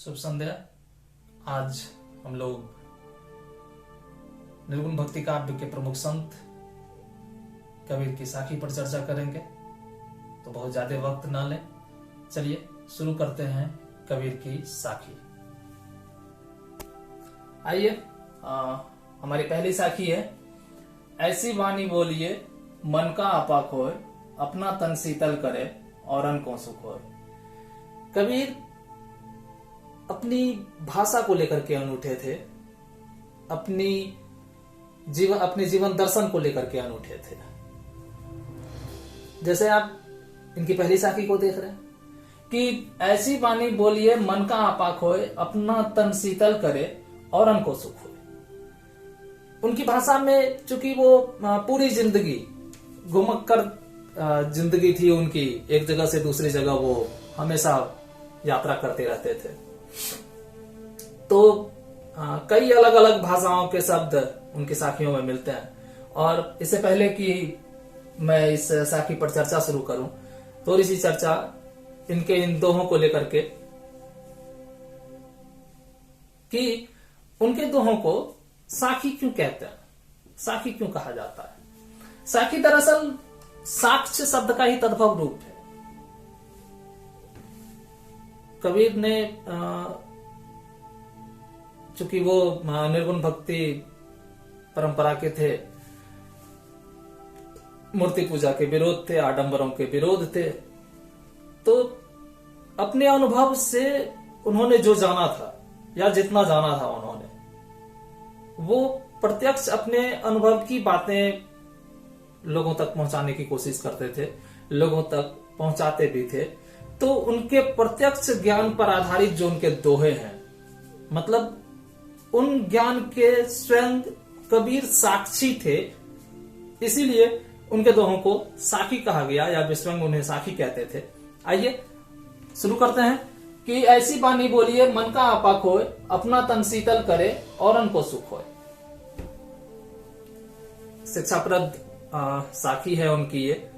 शुभ संध्या। आज हम लोग निर्गुण भक्ति काव्य के प्रमुख संत कबीर की साखी पर चर्चा करेंगे, तो बहुत ज्यादा वक्त ना लें, चलिए शुरू करते हैं कबीर की साखी। आइए, हमारी पहली साखी है, ऐसी वाणी बोलिए मन का आपा खोए, अपना तन शीतल करे औरन को सुख होए। कबीर अपनी भाषा को लेकर के अनूठे थे, अपने जीवन दर्शन को लेकर के अनूठे थे। जैसे आप इनकी पहली साखी को देख रहे हैं कि ऐसी वाणी बोलिए मन का आपा खोए, अपना तन शीतल करे औरन को सुख होए। उनकी भाषा में चूंकि वो पूरी जिंदगी घुमक्कर जिंदगी थी उनकी, एक जगह से दूसरी जगह वो हमेशा यात्रा करते रहते थे, तो कई अलग अलग भाषाओं के शब्द उनकी साखियों में मिलते हैं। और इससे पहले कि मैं इस साखी पर चर्चा शुरू करूं, थोड़ी सी चर्चा इनके इन दोहों को लेकर के कि उनके दोहों को साखी क्यों कहते हैं, साखी क्यों कहा जाता है। साखी दरअसल साक्ष्य शब्द का ही तद्भव रूप है। कबीर ने चूंकि वो निर्गुण भक्ति परंपरा के थे, मूर्ति पूजा के विरोध थे, आडंबरों के विरोध थे, तो अपने अनुभव से उन्होंने जो जाना था या जितना जाना था उन्होंने, वो प्रत्यक्ष अपने अनुभव की बातें लोगों तक पहुंचाने की कोशिश करते थे, लोगों तक पहुंचाते भी थे। तो उनके प्रत्यक्ष ज्ञान पर आधारित जो उनके दोहे हैं, मतलब उन ज्ञान के स्वयं कबीर साक्षी थे, इसीलिए उनके दोहों को साखी कहा गया या स्वयं उन्हें साखी कहते थे। आइए शुरू करते हैं कि ऐसी वाणी बोलिए मन का आपा खोए, अपना तन शीतल करे औरन को सुख होए। शिक्षाप्रद साखी है उनकी ये,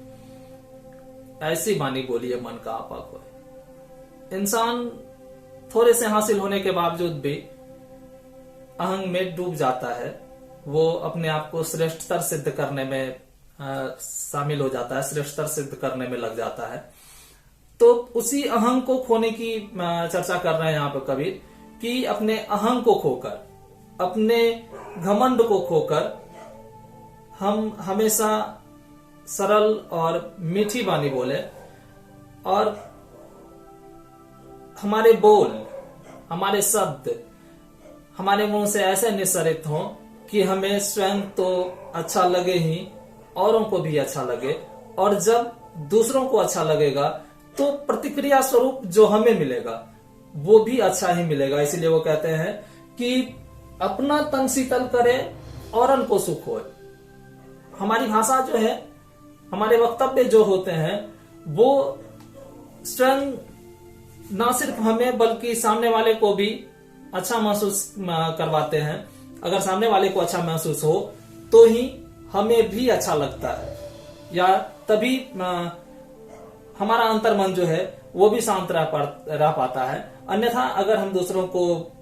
ऐसी वाणी बोलिए मन का आपा खोए। इंसान थोड़े से हासिल होने के बावजूद भी अहंग में डूब जाता है, वो अपने आप को श्रेष्ठतर सिद्ध करने में शामिल हो जाता है, श्रेष्ठतर सिद्ध करने में लग जाता है। तो उसी अहंग को खोने की चर्चा कर रहे हैं यहाँ पर कबीर कि अपने अहंग को खोकर, अपने घमंड को खोकर हम हमेशा सरल और मीठी वाणी बोले और हमारे बोल, हमारे शब्द हमारे मुंह से ऐसे निस्सरित हों कि हमें स्वयं तो अच्छा लगे ही, औरों को भी अच्छा लगे, और जब दूसरों को अच्छा लगेगा तो प्रतिक्रिया स्वरूप जो हमें मिलेगा वो भी अच्छा ही मिलेगा। इसीलिए वो कहते हैं कि अपना तन शीतल करे औरन को सुख होए। हमारी भाषा जो है, हमारे वक्तव्य जो होते हैं, वो स्वयं ना सिर्फ हमें बल्कि सामने वाले को भी अच्छा महसूस करवाते हैं। अगर सामने वाले को अच्छा महसूस हो तो ही हमें भी अच्छा लगता है, या तभी हमारा अंतर्मन जो है वो भी शांत रह पाता है। अन्यथा अगर हम दूसरों को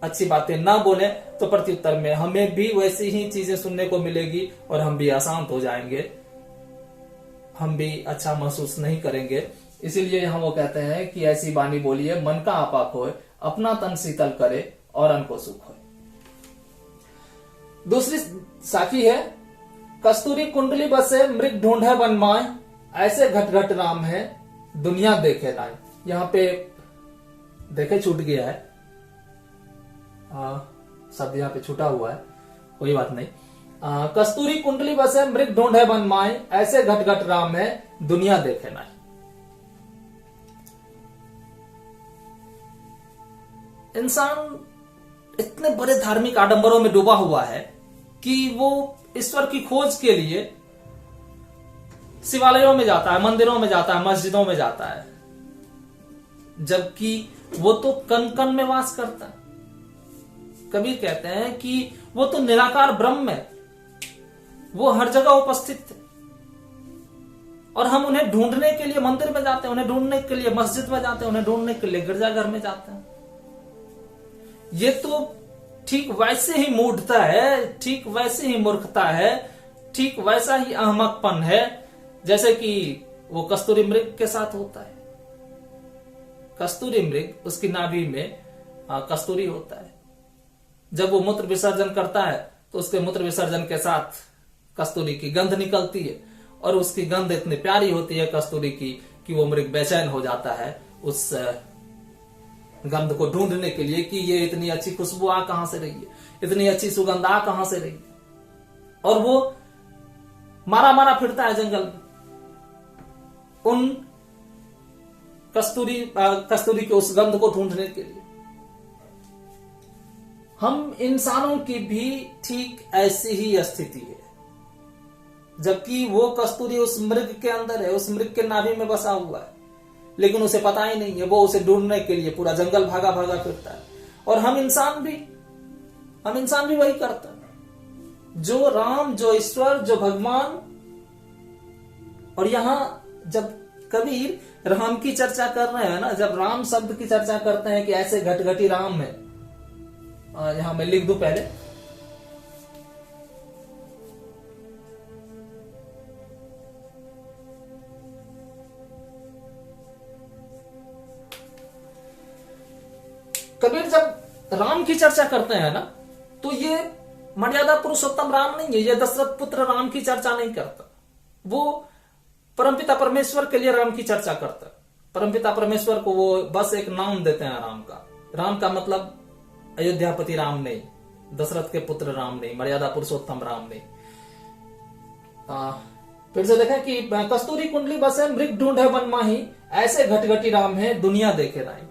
अच्छी बातें ना बोले तो प्रत्युत्तर में हमें भी वैसी ही चीजें सुनने को मिलेगी और हम भी अशांत हो जाएंगे, हम भी अच्छा महसूस नहीं करेंगे। इसीलिए यहां वो कहते हैं कि ऐसी वाणी बोलिए मन का आपा खोए, अपना तन शीतल करे औरन को सुख होए। दूसरी साखी है, कस्तूरी कुंडली बसे मृग ढूंढे वन माय, ऐसे घट घट राम है दुनिया देखे नाय। यहाँ पे देखे छूट गया है, शब्द यहाँ पे छूटा हुआ है, कोई बात नहीं। कस्तूरी कुंडली बसे मृग ढूंढे वन माय, ऐसे घट घट राम है दुनिया देखे नाय। इंसान इतने बड़े धार्मिक आडंबरों में डूबा हुआ है कि वो ईश्वर की खोज के लिए शिवालयों में जाता है, मंदिरों में जाता है, मस्जिदों में जाता है, जबकि वो तो कण कण में वास करता है। कबीर कहते हैं कि वो तो निराकार ब्रह्म है, वो हर जगह उपस्थित है, और हम उन्हें ढूंढने के लिए मंदिर में जाते हैं, उन्हें ढूंढने के लिए मस्जिद में जाते हैं, उन्हें ढूंढने के लिए गिरजाघर में जाते हैं। ये तो ठीक वैसे ही मूढ़ता है, ठीक वैसे ही मूर्खता है, ठीक वैसा ही अहमकपन है जैसे कि वो कस्तूरी मृग के साथ होता है। कस्तूरी मृग, उसकी नाभि में कस्तूरी होता है। जब वो मूत्र विसर्जन करता है तो उसके मूत्र विसर्जन के साथ कस्तूरी की गंध निकलती है, और उसकी गंध इतनी प्यारी होती है कस्तूरी की कि वो मृग बेचैन हो जाता है उस गंध को ढूंढने के लिए कि ये इतनी अच्छी खुशबू आ कहां से रही है, इतनी अच्छी सुगंध आ कहां से रही है। और वो मारा मारा फिरता है जंगल में उन कस्तूरी के उस गंध को ढूंढने के लिए। हम इंसानों की भी ठीक ऐसी ही स्थिति है, जबकि वो कस्तूरी उस मृग के अंदर है, उस मृग के नाभि में बसा हुआ है, लेकिन उसे पता ही नहीं है। वो उसे ढूंढने के लिए पूरा जंगल भागा भागा फिरता है। और हम इंसान भी वही करता है। जो राम, जो ईश्वर, जो भगवान। और यहां जब कबीर राम की चर्चा कर रहे हैं ना, जब राम शब्द की चर्चा करते हैं कि ऐसे घटघटी राम है, यहां मैं लिख दूं पहले, कबीर जब राम की चर्चा करते हैं ना, तो ये मर्यादा पुरुषोत्तम राम नहीं है, ये दशरथ पुत्र राम की चर्चा नहीं करता। वो परमपिता परमेश्वर के लिए राम की चर्चा करता है। परमपिता परमेश्वर को वो बस एक नाम देते हैं राम का। राम का मतलब अयोध्यापति राम नहीं, दशरथ के पुत्र राम नहीं, मर्यादा पुरुषोत्तम राम नहीं। फिर से देखें कि कस्तूरी कुंडली बसे मृग ढूंढे वन माही, ऐसे घटघटी राम है दुनिया देखे राई।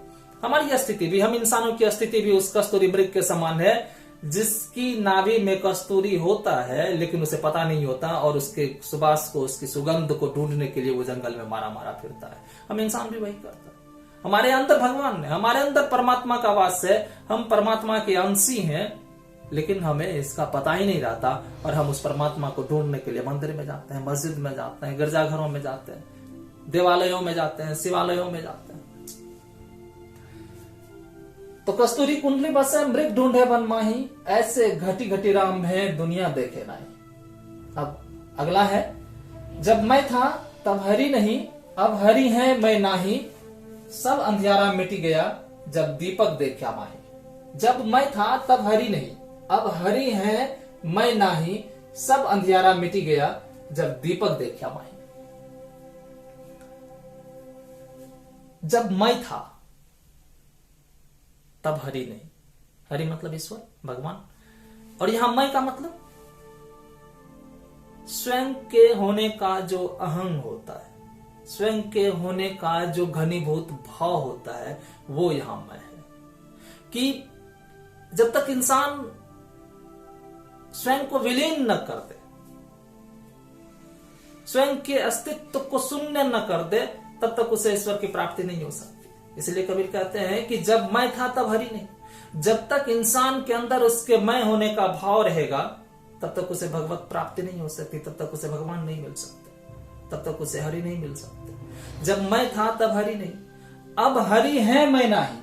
हमारी स्थिति भी, हम इंसानों की स्थिति भी उस कस्तूरी मृग के समान है, जिसकी नाभि में कस्तूरी होता है लेकिन उसे पता नहीं होता, और उसके सुबास को, उसकी सुगंध को ढूंढने के लिए वो जंगल में मारा मारा फिरता है। हम इंसान भी वही करता है। हमारे अंदर भगवान है, हमारे अंदर परमात्मा का वास है, हम परमात्मा के अंशी हैं, लेकिन हमें इसका पता ही नहीं रहता। और हम उस परमात्मा को ढूंढने के लिए मंदिर में जाते हैं, मस्जिद में जाते हैं, गिरजाघरों में जाते हैं, देवालयों में जाते हैं, शिवालयों में जाते हैं। तो कस्तूरी कुंडली बसे मृग ढूंढे वन माही, ऐसे घटी घटी राम है दुनिया देखे नाई। अब अगला है, जब मैं था तब हरि नहीं, अब हरि है मैं नाही, सब अंधियारा मिट गया जब दीपक देखा माही। जब मैं था तब हरि नहीं, अब हरि है मैं नाही, सब अंधियारा मिट गया जब दीपक देखा माही। जब मैं था तब हरि नहीं, हरि मतलब ईश्वर, भगवान। और यहां मैं का मतलब स्वयं के होने का जो अहंग होता है, स्वयं के होने का जो घनीभूत भाव होता है, वो यहां मैं है। कि जब तक इंसान स्वयं को विलीन न कर दे, स्वयं के अस्तित्व को शून्य न कर दे, तब तक उसे ईश्वर की प्राप्ति नहीं हो सकती। इसलिए कबीर कहते हैं कि जब मैं था तब हरि नहीं। जब तक इंसान के अंदर उसके मैं होने का भाव रहेगा, तब तक उसे भगवत प्राप्ति नहीं हो सकती, तब तक उसे भगवान नहीं मिल सकते, तब तक उसे हरि नहीं मिल सकते। जब मैं था तब हरि नहीं, अब हरि है मैं नहीं।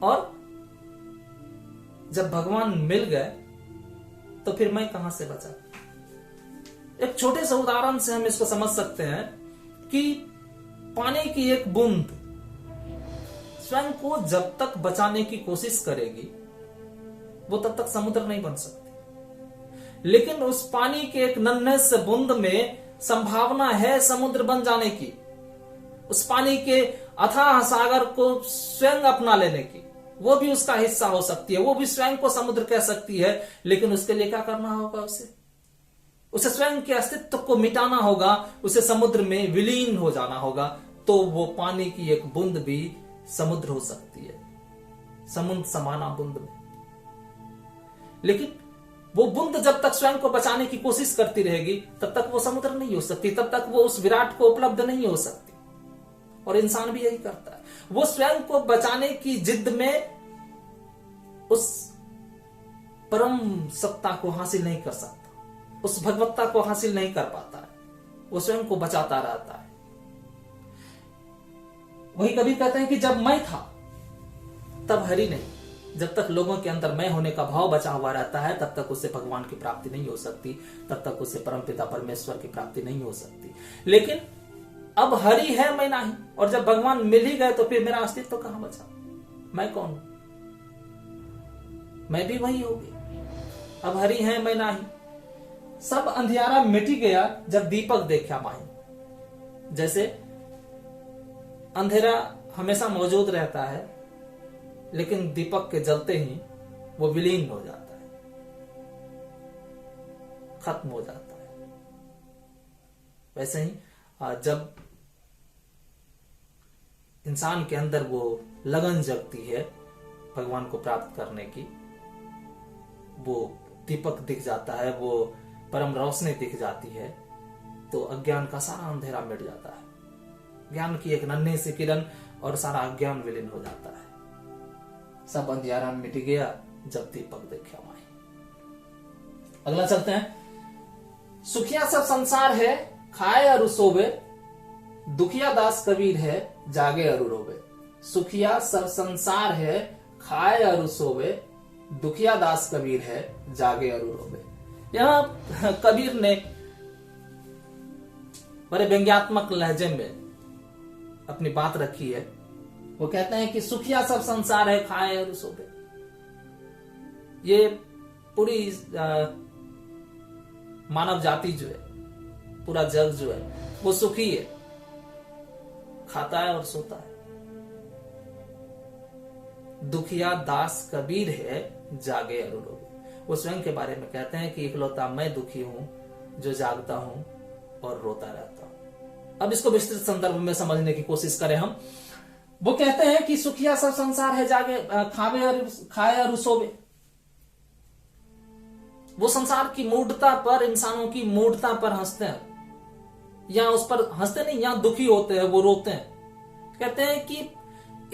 और जब भगवान मिल गए तो फिर मैं कहां से बचा। एक छोटे से उदाहरण से हम इसको समझ सकते हैं कि पानी की एक बूंद स्वयं को जब तक बचाने की कोशिश करेगी, वो तब तक समुद्र नहीं बन सकती। लेकिन उस पानी के एक नन्हे से बूंद में संभावना है समुद्र बन जाने की, उस पानी के अथाह सागर को स्वयं अपना लेने की। वो भी उसका हिस्सा हो सकती है, वो भी स्वयं को समुद्र कह सकती है, लेकिन उसके लिए क्या करना होगा? उसे स्वयं के अस्तित्व को मिटाना होगा, उसे समुद्र में विलीन हो जाना होगा। तो वो पानी की एक बूंद भी समुद्र हो सकती है, समुद्र समाना बूंद में। लेकिन वो बूंद जब तक स्वयं को बचाने की कोशिश करती रहेगी, तब तक वो समुद्र नहीं हो सकती, तब तक वो उस विराट को उपलब्ध नहीं हो सकती। और इंसान भी यही करता है, वो स्वयं को बचाने की जिद में उस परम सत्ता को हासिल नहीं कर सकता, उस भगवत्ता को हासिल नहीं कर पाता है, वो स्वयं को बचाता रहता है। वही कबीर कहते हैं कि जब मैं था तब हरि नहीं, जब तक लोगों के अंदर मैं होने का भाव बचा हुआ रहता है तब तक उससे भगवान की प्राप्ति नहीं हो सकती, तब तक उससे परमपिता परमेश्वर की प्राप्ति नहीं हो सकती। लेकिन अब हरि है मैं नहीं, और जब भगवान मिल ही गए तो फिर मेरा अस्तित्व तो कहां बचा? मैं कौन हूं? मैं भी वही होगी। अब हरि है मैं नहीं। सब अंधियारा मिट गया जब दीपक देखा माही। जैसे अंधेरा हमेशा मौजूद रहता है, लेकिन दीपक के जलते ही वो विलीन हो जाता है, खत्म हो जाता है। वैसे ही जब इंसान के अंदर वो लगन जगती है भगवान को प्राप्त करने की, वो दीपक दिख जाता है, वो परम रोशनी दिख जाती है, तो अज्ञान का सारा अंधेरा मिट जाता है। ज्ञान की एक नन्ही सी किरण और सारा अज्ञान विलीन हो जाता है। सब अंधियारा मिट गया जब दीपक देखा माही। अगला चलते हैं। सुखिया सब संसार है खाए अरु सोवे, दुखिया दास कबीर है जागे अरु रोवे। सुखिया सब संसार है खाए अरु सोवे, दुखिया दास कबीर है जागे अरु रोवे। यहां कबीर ने बड़े व्यंग्यात्मक लहजे में अपनी बात रखी है। वो कहते हैं कि सुखिया सब संसार है खाए और सोवे। ये पूरी मानव जाति जो है, पूरा जग जो है, वो सुखी है, खाता है और सोता है। दुखिया दास कबीर है जागे और रोवे। वो स्वयं के बारे में कहते हैं कि इकलौता मैं दुखी हूं जो जागता हूं और रोता रहता हूं। अब इसको विस्तृत संदर्भ में समझने की कोशिश करें हम। वो कहते हैं कि सुखिया सब संसार है जागे खाए और सोवे। वो संसार की मूढ़ता पर, इंसानों की मूढ़ता पर हंसते हैं, या उस पर हंसते नहीं, यहां दुखी होते हैं, वो रोते हैं। कहते हैं कि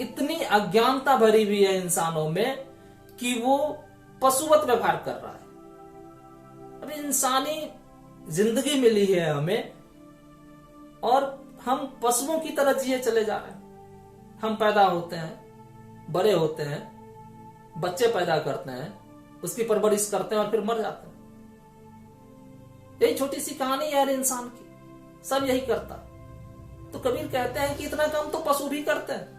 इतनी अज्ञानता भरी हुई है इंसानों में कि वो पशुवत व्यवहार कर रहा है। अभी इंसानी जिंदगी मिली है हमें और हम पशुओं की तरह जिए चले जा रहे हैं। हम पैदा होते हैं, बड़े होते हैं, बच्चे पैदा करते हैं, उसकी परवरिश करते हैं और फिर मर जाते हैं। यही छोटी सी कहानी है इंसान की, सब यही करता। तो कबीर कहते हैं कि इतना काम तो पशु भी करते हैं।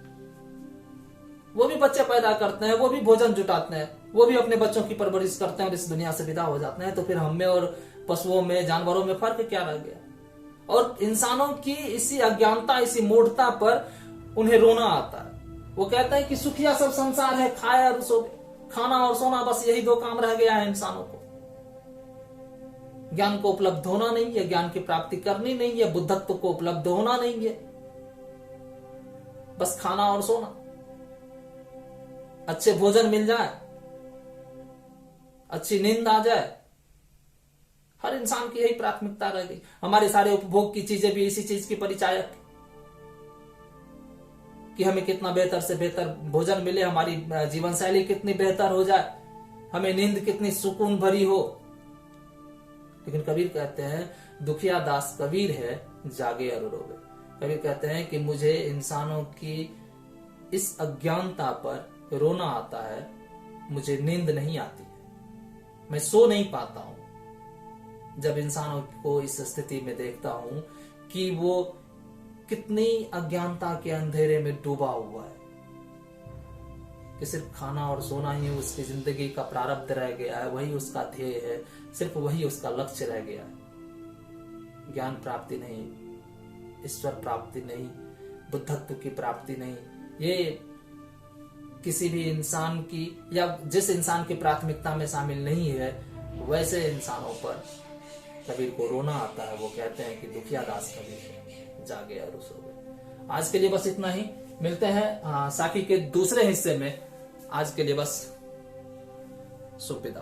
वो भी बच्चे पैदा करते हैं, वो भी भोजन जुटाते हैं, वो भी अपने बच्चों की परवरिश करते हैं और इस दुनिया से विदा हो जाते हैं। तो फिर हम में और पशुओं में, जानवरों में फर्क क्या रह गया? और इंसानों की इसी अज्ञानता, इसी मूढ़ता पर उन्हें रोना आता है। वो कहते हैं कि सुखिया सब संसार है खाए और सोवे। खाना और सोना, बस यही दो काम रह गया है इंसानों को। ज्ञान को उपलब्ध होना नहीं है, ज्ञान की प्राप्ति करनी नहीं है, बुद्धत्व को उपलब्ध होना नहीं है, बस खाना और सोना, अच्छे भोजन मिल जाए, अच्छी नींद आ जाए। हर इंसान की यही प्राथमिकता रह गई। हमारे सारे उपभोग की चीजें भी इसी चीज की परिचायक, कि हमें कितना बेहतर से बेहतर भोजन मिले, हमारी जीवन शैली कितनी बेहतर हो जाए, हमें नींद कितनी सुकून भरी हो। लेकिन कबीर कहते हैं दुखिया दास कबीर है जागे और रोवे। कबीर कहते हैं कि मुझे इंसानों की इस अज्ञानता पर रोना आता है, मुझे नींद नहीं आती है, मैं सो नहीं पाता हूं जब इंसानों को इस स्थिति में देखता हूं कि वो कितनी अज्ञानता के अंधेरे में डूबा हुआ है, कि सिर्फ खाना और सोना ही उसकी जिंदगी का प्रारब्ध रह गया है, वही उसका ध्येय है, सिर्फ वही उसका लक्ष्य रह गया है। ज्ञान प्राप्ति नहीं, ईश्वर प्राप्ति नहीं, बुद्धत्व की प्राप्ति नहीं। ये किसी भी इंसान की, या जिस इंसान की प्राथमिकता में शामिल नहीं है, वैसे इंसानों पर कबीर को रोना आता है। वो कहते हैं कि दुखिया दास कबीर जागे और सोवे। आज के लिए बस इतना ही। मिलते हैं साखी के दूसरे हिस्से में। आज के लिए बस शुभ विदा।